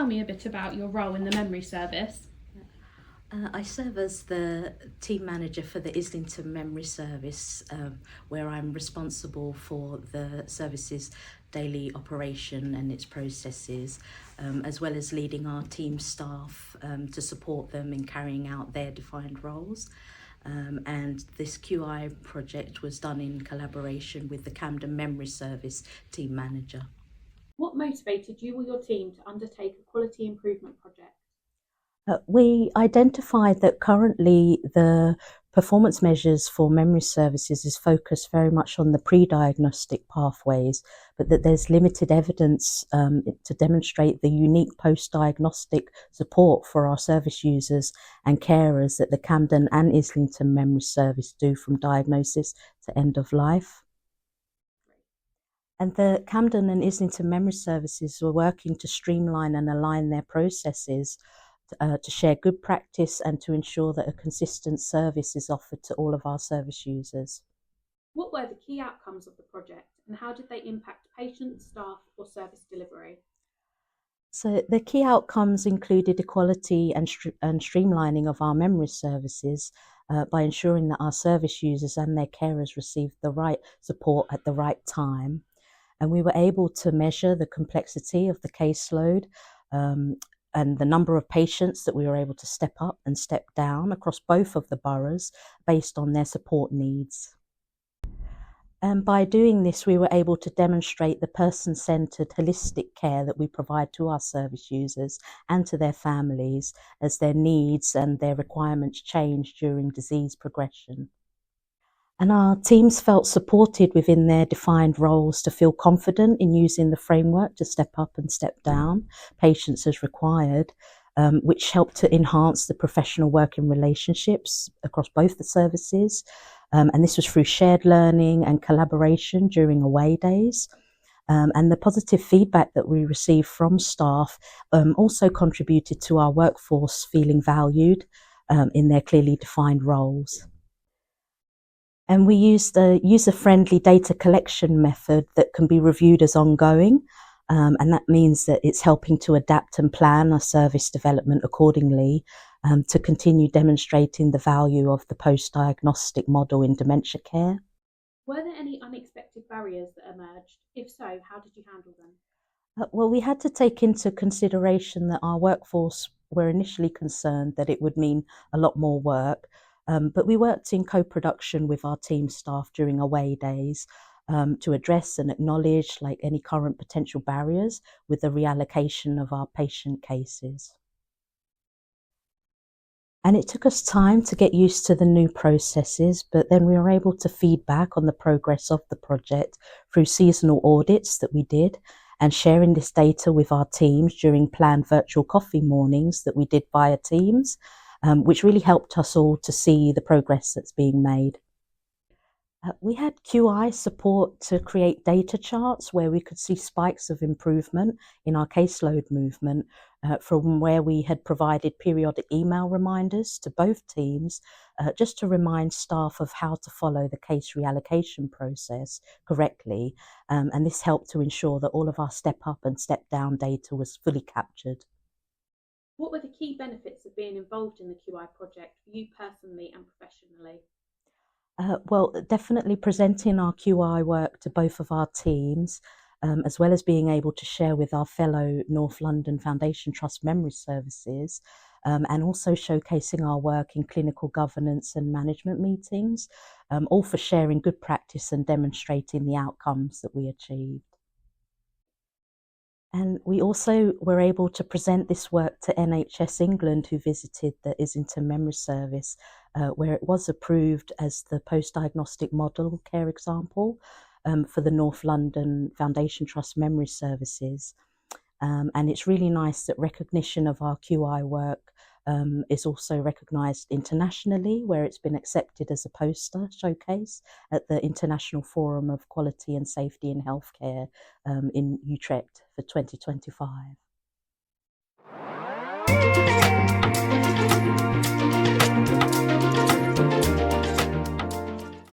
tell me a bit about your role in the Memory Service? I serve as the team manager for the Islington Memory Service, where I'm responsible for the service's daily operation and its processes, as well as leading our team staff to support them in carrying out their defined roles. And this QI project was done in collaboration with the Camden Memory Service team manager. What motivated you or your team to undertake a quality improvement project? We identified that currently the performance measures for memory services is focused very much on the pre-diagnostic pathways, but that there's limited evidence to demonstrate the unique post-diagnostic support for our service users and carers that the Camden and Islington Memory Service do from diagnosis to end of life. And the Camden and Islington Memory Services were working to streamline and align their processes to share good practice and to ensure that a consistent service is offered to all of our service users. What were the key outcomes of the project and how did they impact patients, staff or service delivery? So the key outcomes included equality and streamlining of our memory services by ensuring that our service users and their carers received the right support at the right time. And we were able to measure the complexity of the caseload and the number of patients that we were able to step up and step down across both of the boroughs based on their support needs. And by doing this, we were able to demonstrate the person-centred holistic care that we provide to our service users and to their families as their needs and their requirements change during disease progression. And our teams felt supported within their defined roles to feel confident in using the framework to step up and step down, patients as required, which helped to enhance the professional working relationships across both the services. And this was through shared learning and collaboration during away days. And the positive feedback that we received from staff also contributed to our workforce feeling valued in their clearly defined roles. And we used a user-friendly data collection method that can be reviewed as ongoing. And that means that it's helping to adapt and plan our service development accordingly to continue demonstrating the value of the post-diagnostic model in dementia care. Were there any unexpected barriers that emerged? If so, how did you handle them? Well, we had to take into consideration that our workforce were initially concerned that it would mean a lot more work. But we worked in co-production with our team staff during away days to address and acknowledge any current potential barriers with the reallocation of our patient cases. And it took us time to get used to the new processes, but then we were able to feed back on the progress of the project through seasonal audits that we did and sharing this data with our teams during planned virtual coffee mornings that we did via Teams. Which really helped us all to see the progress that's being made. We had QI support to create data charts where we could see spikes of improvement in our caseload movement from where we had provided periodic email reminders to both teams just to remind staff of how to follow the case reallocation process correctly. And this helped to ensure that all of our step up and step down data was fully captured. What were the key benefits of being involved in the QI project for you personally and professionally? Well, definitely presenting our QI work to both of our teams, as well as being able to share with our fellow North London Foundation Trust Memory Services, and also showcasing our work in clinical governance and management meetings, all for sharing good practice and demonstrating the outcomes that we achieved. And we also were able to present this work to NHS England, who visited the Islington Memory Service, where it was approved as the post-diagnostic model care example for the North London Foundation Trust Memory Services. And it's really nice that recognition of our QI work is also recognised internationally, where it's been accepted as a poster showcase at the International Forum of Quality and Safety in Healthcare in Utrecht for 2025.